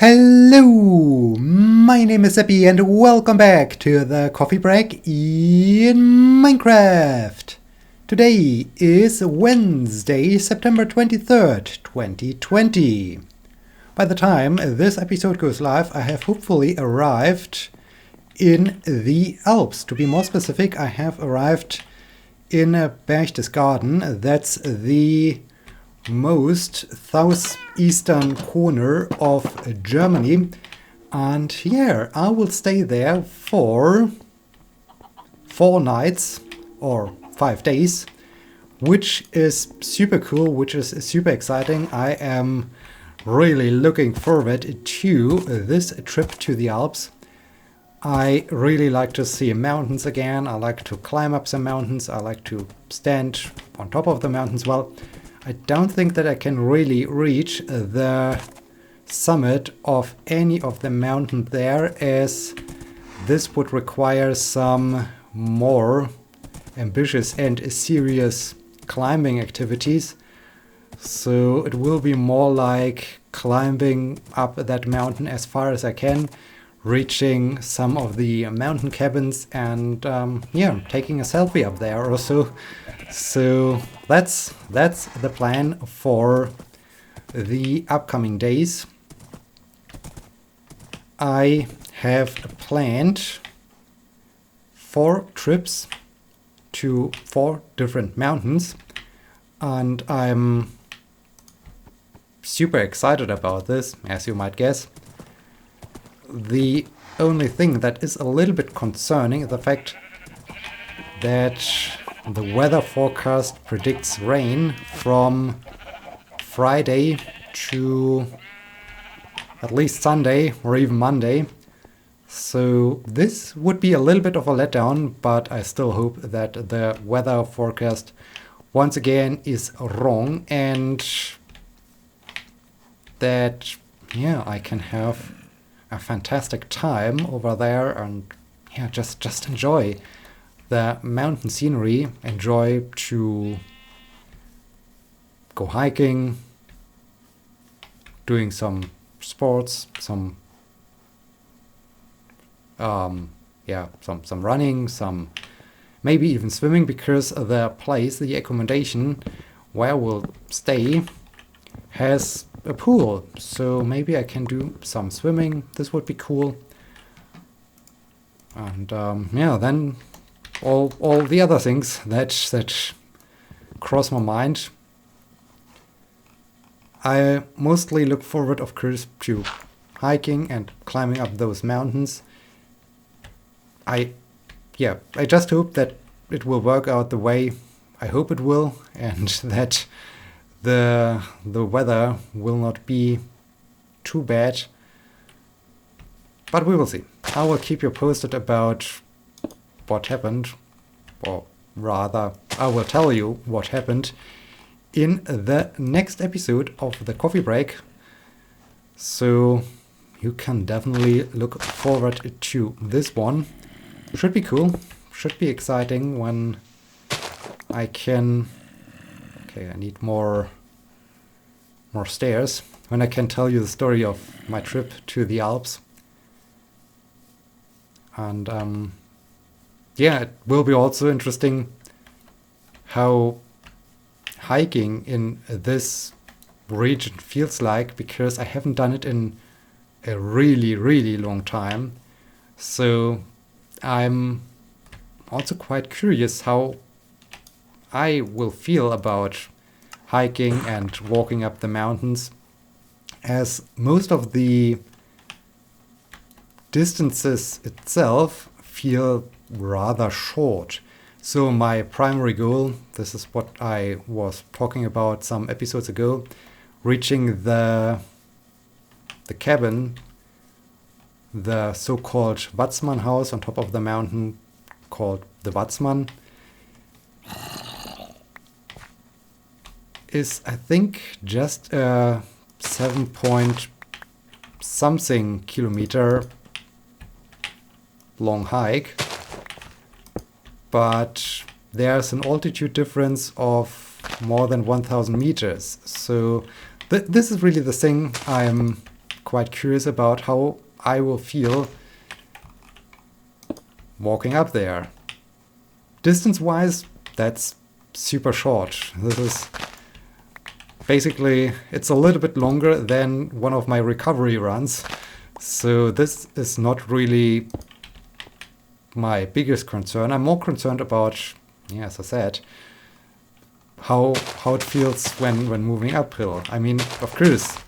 Hello, my name is Sebbi and welcome back to the coffee break in Minecraft. Today is Wednesday, September 23rd, 2020. By the time this episode goes live, I have hopefully arrived in the Alps. To be more specific, I have arrived in Berchtesgaden. That's the most southeastern corner of Germany, and yeah, I will stay there for 4 nights or 5 days, which is super cool, which is super exciting. I am really looking forward to this trip to the Alps. I really like to see mountains again. I like to climb up some mountains. I like to stand on top of the mountains. Well, I don't think that I can really reach the summit of any of the mountains there, as this would require some more ambitious and serious climbing activities. So it will be more like climbing up that mountain as far as I can, reaching some of the mountain cabins and taking a selfie up there or so. So that's the plan for the upcoming days. I have planned 4 trips to 4 different mountains, and I'm super excited about this, as you might guess. The only thing that is a little bit concerning is the fact that the weather forecast predicts rain from Friday to at least Sunday or even Monday. So this would be a little bit of a letdown, but I still hope that the weather forecast once again is wrong and that I can have a fantastic time over there and just enjoy the mountain scenery, enjoy to go hiking, doing some sports, some running, some maybe even swimming, because the place, the accommodation where we'll stay, has a pool, so maybe I can do some swimming. This would be cool. And then all the other things that cross my mind. I mostly look forward, of course, to hiking and climbing up those mountains. I just hope that it will work out the way I hope it will, and that the weather will not be too bad. But we will see. I will keep you posted about what happened, or rather, I will tell you what happened in the next episode of the coffee break. So you can definitely look forward to this one. Should be cool, should be exciting when I can... Okay, I need more stairs. When I can tell you the story of my trip to the Alps. And it will be also interesting how hiking in this region feels like, because I haven't done it in a really, really long time. So I'm also quite curious how I will feel about hiking and walking up the mountains, as most of the distances itself feel rather short. So my primary goal, this is what I was talking about some episodes ago, reaching the cabin, the so-called Watzmann house on top of the mountain called the Watzmann, is I think just a 7-point-something kilometer long hike, but there's an altitude difference of more than 1,000 meters. So this is really the thing I'm quite curious about how I will feel walking up there. Distance-wise, that's super short. This is basically, it's a little bit longer than one of my recovery runs. So this is not really my biggest concern. I'm more concerned about, yeah, as I said, how it feels when moving uphill. I mean, of course,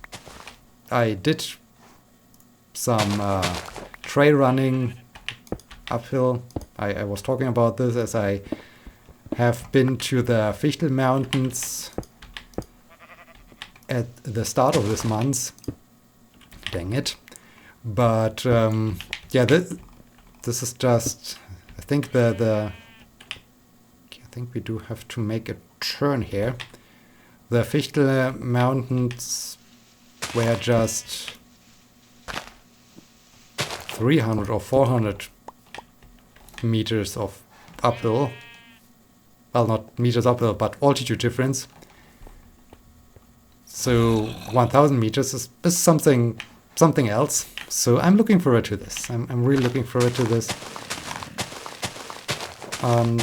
I did some trail running uphill. I was talking about this as I have been to the Fichtel Mountains at the start of this month. Dang it. But yeah, this is just, I think I think we do have to make a turn here. The Fichtel Mountains were just 300 or 400 meters of uphill. Well, not meters uphill, but altitude difference. So 1,000 meters is something else. So I'm looking forward to this. I'm really looking forward to this. And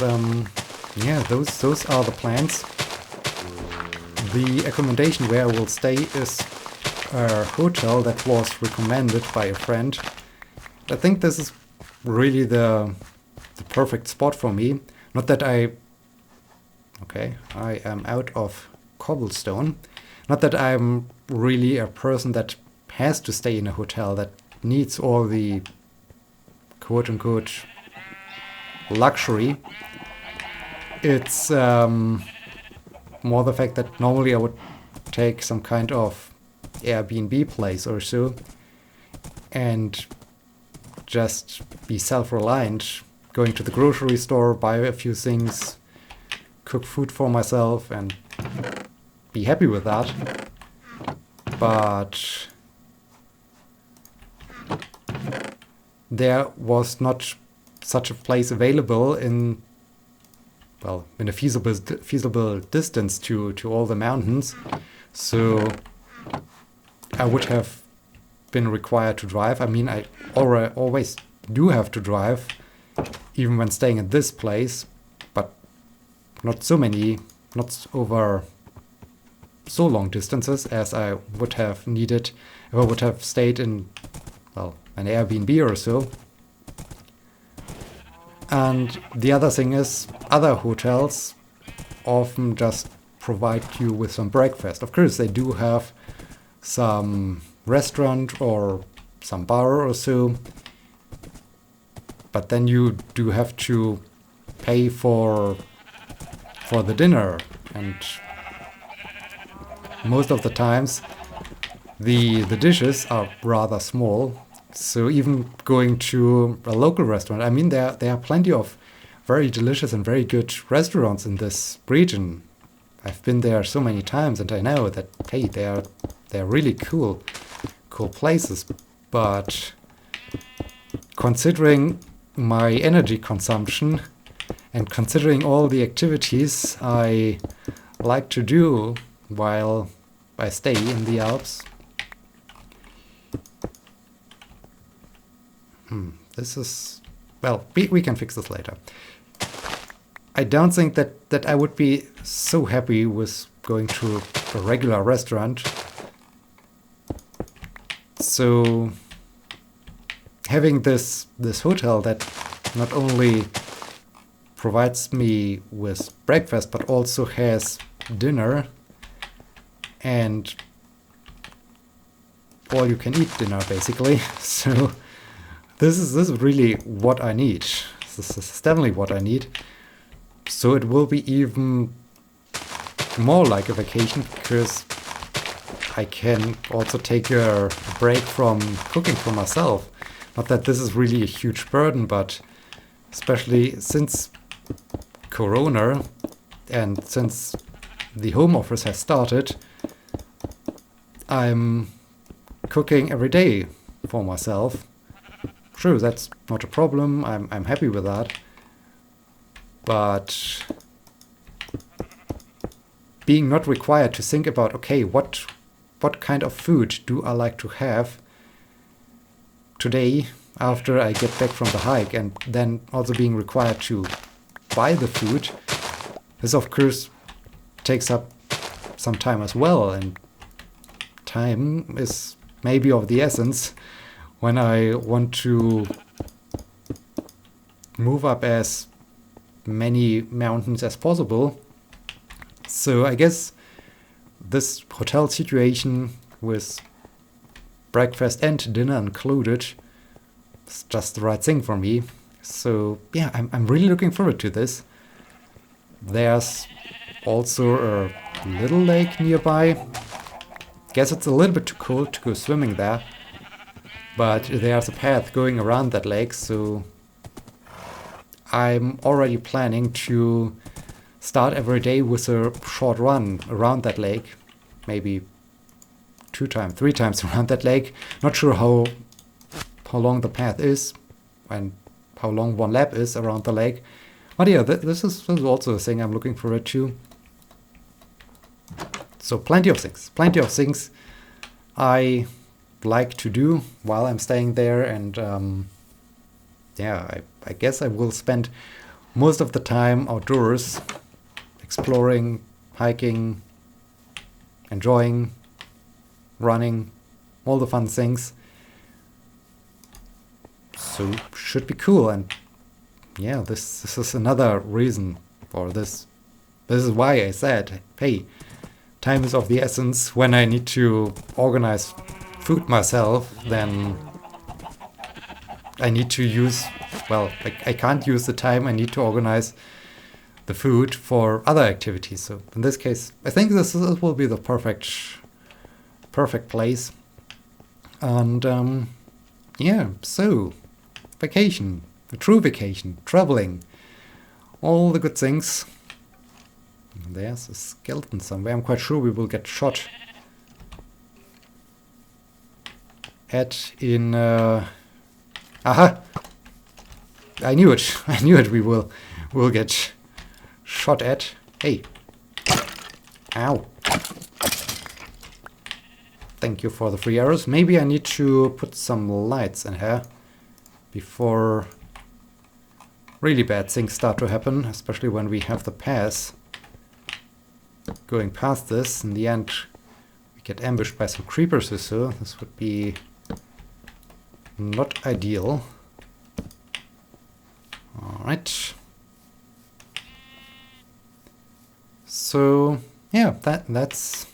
yeah, those are the plans. The accommodation where I will stay is a hotel that was recommended by a friend. I think this is really the perfect spot for me. Not that I am out of cobblestone. Not that I'm really a person that has to stay in a hotel, that needs all the quote-unquote luxury. It's more the fact that normally I would take some kind of Airbnb place or so and just be self-reliant, going to the grocery store, buy a few things, cook food for myself and be happy with that. But there was not such a place available in a feasible distance to all the mountains. So I would have been required to drive. I mean, I always do have to drive, even when staying at this place, but not over so long distances as I would have needed if I would have stayed in, an Airbnb or so. And the other thing is, other hotels often just provide you with some breakfast. Of course, they do have some restaurant or some bar or so, but then you do have to pay for the dinner, and most of the times the dishes are rather small. So even going to a local restaurant, I mean, there are plenty of very delicious and very good restaurants in this region. I've been there so many times, and I know that, hey, they're really cool places. But considering my energy consumption and considering all the activities I like to do while I stay in the Alps, this is, we can fix this later. I don't think that I would be so happy with going to a regular restaurant. So having this hotel that not only provides me with breakfast but also has dinner and all you can eat dinner basically. So this is really what I need. This is definitely what I need. So it will be even more like a vacation, because I can also take a break from cooking for myself. Not that this is really a huge burden, but especially since Corona and since the home office has started, I'm cooking every day for myself. Sure, that's not a problem. I'm happy with that. But being not required to think about, okay, what kind of food do I like to have today, after I get back from the hike, and then also being required to buy the food, this of course takes up some time as well, and time is maybe of the essence when I want to move up as many mountains as possible. So I guess this hotel situation with breakfast and dinner included is just the right thing for me. So yeah, I'm really looking forward to this. There's also a little lake nearby. Guess it's a little bit too cold to go swimming there, but there's a path going around that lake, so I'm already planning to start every day with a short run around that lake, maybe 2 times, 3 times around that lake. Not sure how long the path is and how long one lap is around the lake. But yeah, this is also a thing I'm looking forward to. So plenty of things I like to do while I'm staying there, and yeah, I guess I will spend most of the time outdoors, exploring, hiking, enjoying, running, all the fun things. So should be cool, and yeah, this is another reason for this. This is why I said, hey, time is of the essence. When I need to organize food myself, then I need to use, well, I can't use the time I need to organize the food for other activities. So in this case, I think this will be the perfect place. And yeah, so vacation, a true vacation, traveling, all the good things. There's a skeleton somewhere. I'm quite sure we will get shot at in aha! I knew it. I knew it. We'll get shot at. Hey. Ow. Thank you for the free arrows. Maybe I need to put some lights in here before really bad things start to happen, especially when we have the pass going past this. In the end, we get ambushed by some creepers or so. This would be not ideal. Alright. So yeah, that's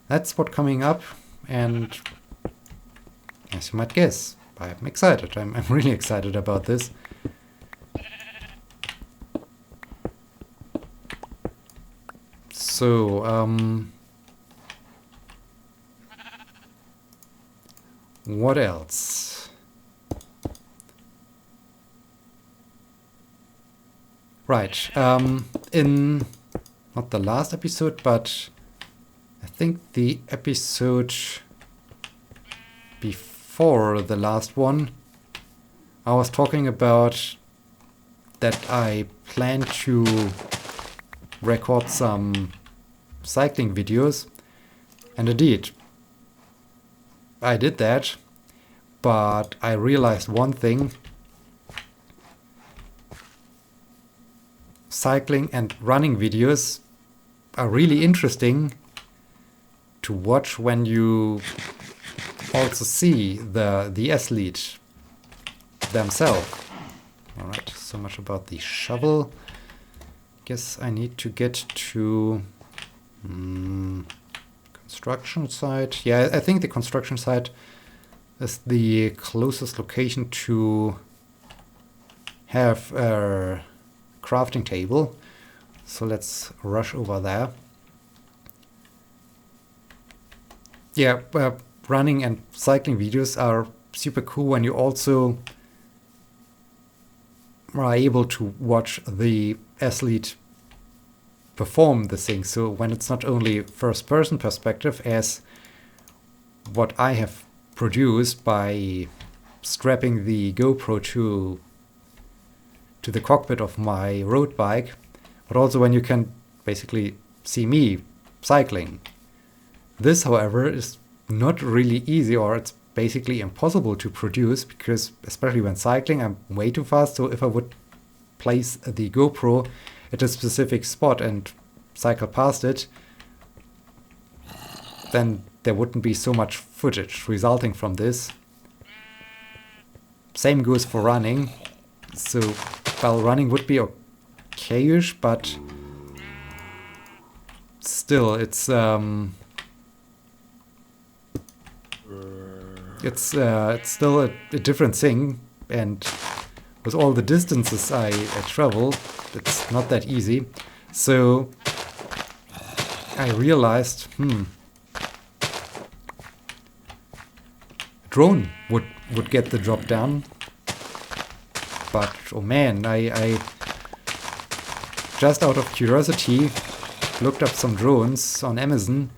what's coming up, and as you might guess, I'm excited. I'm really excited about this. So what else? Right, in not the last episode, but I think the episode before the last one, I was talking about that I plan to record some cycling videos, and indeed, I did that, but I realized one thing. Cycling and running videos are really interesting to watch when you also see the athlete themselves. Alright, so much about the shovel. Guess I need to get to construction site. Yeah, I think the construction site is the closest location to have a crafting table. So let's rush over there. Yeah, running and cycling videos are super cool when you also are able to watch the athlete perform the thing. So when it's not only first person perspective as what I have produced by strapping the GoPro to the cockpit of my road bike, but also when you can basically see me cycling. This, however, is not really easy, or it's basically impossible to produce, because especially when cycling, I'm way too fast. So if I would place the GoPro at a specific spot and cycle past it, then there wouldn't be so much footage resulting from this. Same goes for running. So, well, running would be okayish, but still, it's still a different thing, and with all the distances I travel, it's not that easy. So I realized, drone would get the job done. But oh man, I just out of curiosity looked up some drones on Amazon.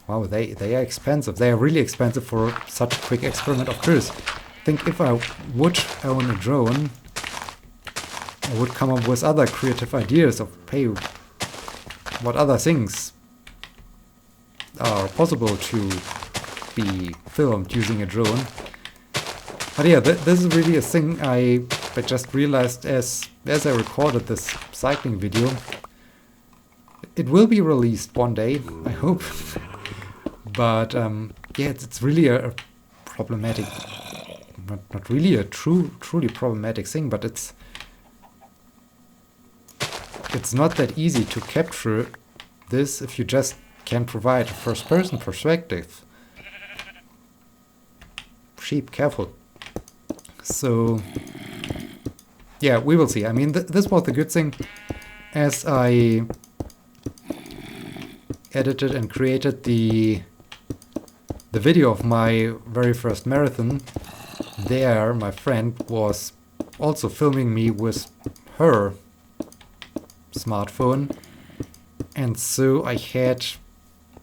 Wow, they are expensive. They are really expensive for such a quick experiment. Of course, I think if I would own a drone, I would come up with other creative ideas of, hey, what other things are possible to be filmed using a drone. But yeah, this is really a thing I just realized as I recorded this cycling video. It will be released one day, I hope. But yeah, it's really a problematic, not really a truly problematic thing, but it's not that easy to capture this if you just can't provide a first-person perspective. Sheep, careful. So yeah, we will see. I mean, this was the good thing. As I edited and created the video of my very first marathon, there my friend was also filming me with her smartphone, and so I had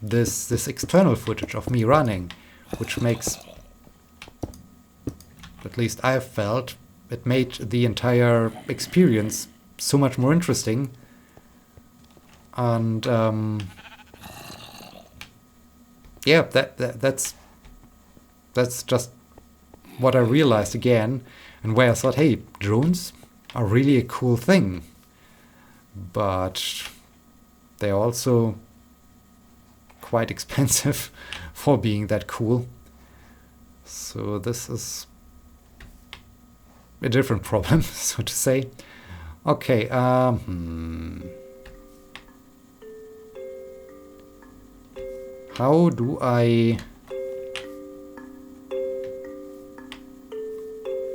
this external footage of me running, which makes, at least I felt, it made the entire experience so much more interesting. And yeah, that's just what I realized again, and where I thought, hey, drones are really a cool thing, but they're also quite expensive for being that cool. So this is a different problem, so to say. Okay, how do I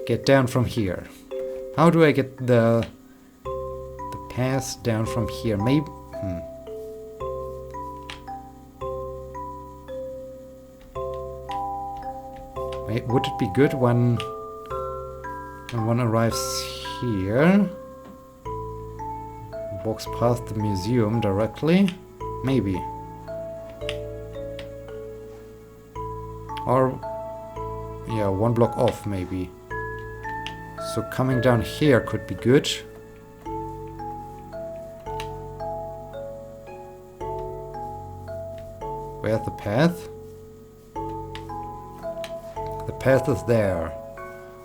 get down from here? How do I get the path down from here? Maybe. Would it be good when one arrives here, walks past the museum directly? Maybe. Or, yeah, one block off maybe. So coming down here could be good. Where's the path? The path is there.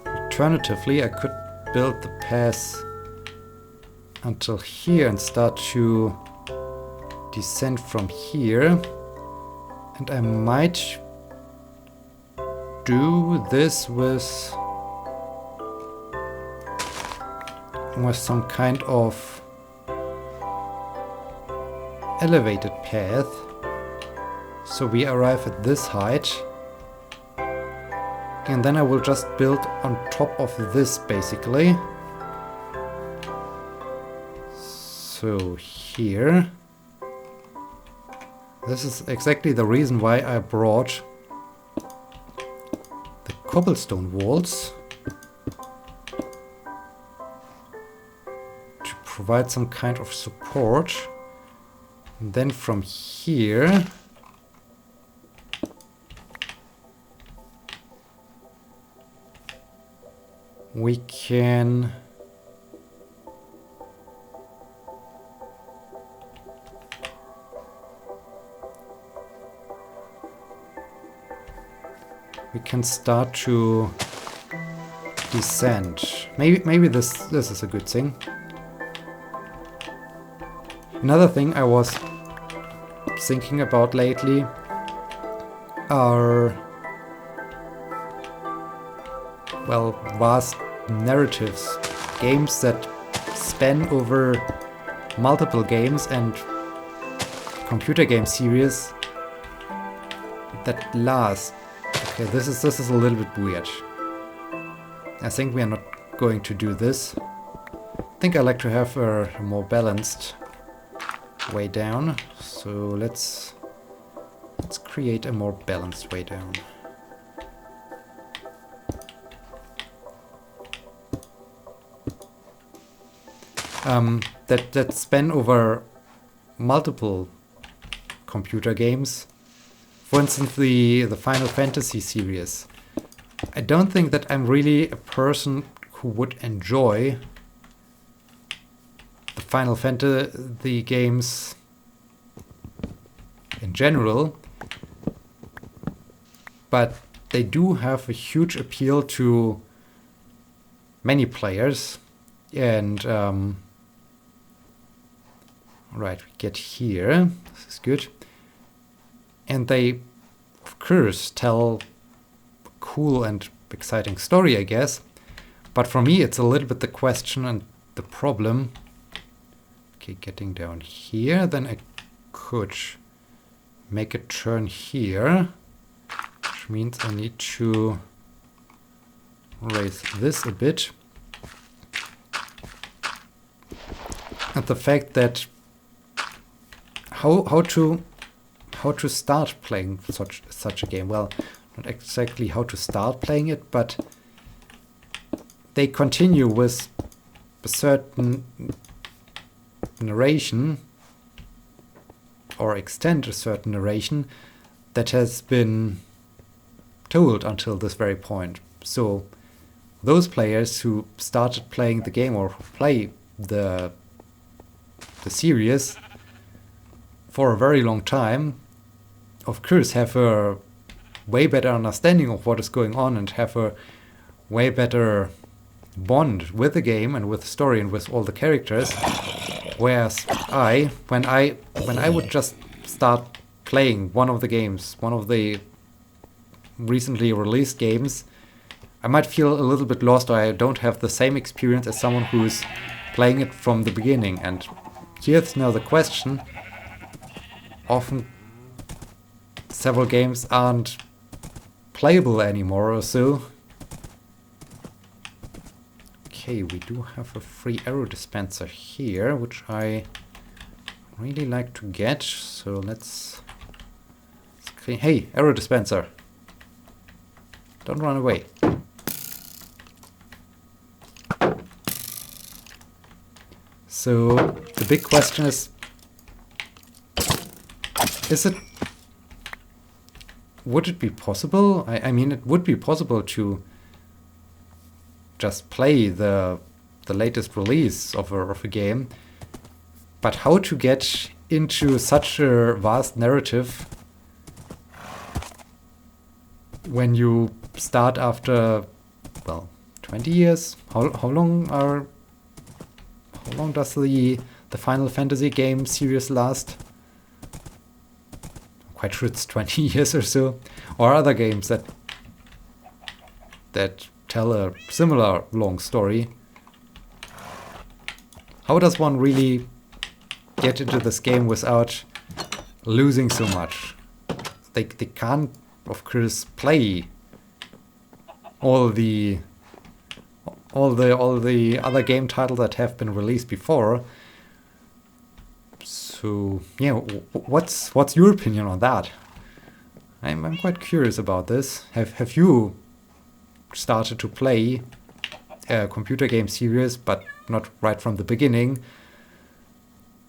Alternatively, I could build the path until here and start to descend from here. And I might do this with some kind of elevated path. So we arrive at this height. And then I will just build on top of this, basically. So here. This is exactly the reason why I brought the cobblestone walls. To provide some kind of support. And then from here we can we can start to descend. Maybe this is a good thing. Another thing I was thinking about lately are, well, vast narratives, games that span over multiple games and computer game series that last. Okay, this is a little bit weird. I think we are not going to do this. I think I like to have a more balanced way down. So let's create a more balanced way down. That span over multiple computer games. For instance, the Final Fantasy series. I don't think that I'm really a person who would enjoy the Final Fantasy games in general, but they do have a huge appeal to many players. And right, we get here. This is good. And they, of course, tell a cool and exciting story, I guess. But for me, it's a little bit the question and the problem. Okay, getting down here, then I could make a turn here, which means I need to raise this a bit. And the fact that how to start playing such a game. Well, not exactly how to start playing it, but they continue with a certain narration or extend a certain narration that has been told until this very point. So those players who started playing the game or who play the series for a very long time, of course, have a way better understanding of what is going on and have a way better bond with the game and with the story and with all the characters. Whereas when I would just start playing one of the games, one of the recently released games, I might feel a little bit lost, or I don't have the same experience as someone who's playing it from the beginning. And here's now the question. Often several games aren't playable anymore or so. Okay, we do have a free arrow dispenser here, which I really like to get. So let's clean. Hey, arrow dispenser, don't run away. So the big question is would it be possible? I mean, it would be possible to just play the latest release of a game, but how to get into such a vast narrative when you start after, well, 20 years? How long does the Final Fantasy game series last? I'm quite sure it's 20 years or so. Or other games that tell a similar long story. How does one really get into this game without losing so much? They can't, of course, play all the other game titles that have been released before. So yeah, what's your opinion on that? I'm quite curious about this. Have you started to play a computer game series, but not right from the beginning?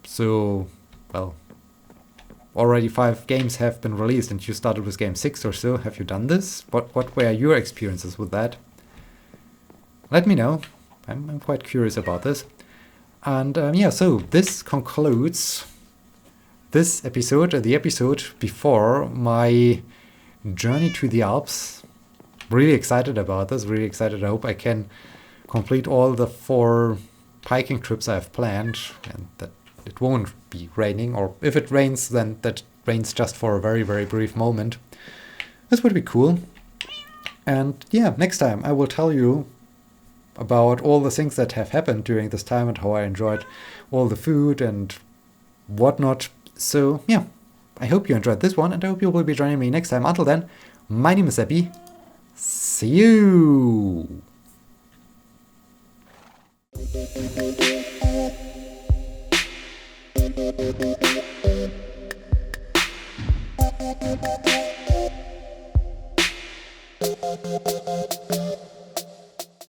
So, well, already 5 games have been released and you started with game 6 or so. Have you done this? What were your experiences with that? Let me know. I'm quite curious about this. And yeah, so this concludes this episode, the episode before my journey to the Alps really excited about this, really excited. I hope I can complete all the 4 hiking trips I've planned, and that it won't be raining, or if it rains, then that rains just for a very, very brief moment. This would be cool. And yeah, next time I will tell you about all the things that have happened during this time and how I enjoyed all the food and whatnot. So yeah, I hope you enjoyed this one, and I hope you will be joining me next time. Until then, my name is Sebbi. See you!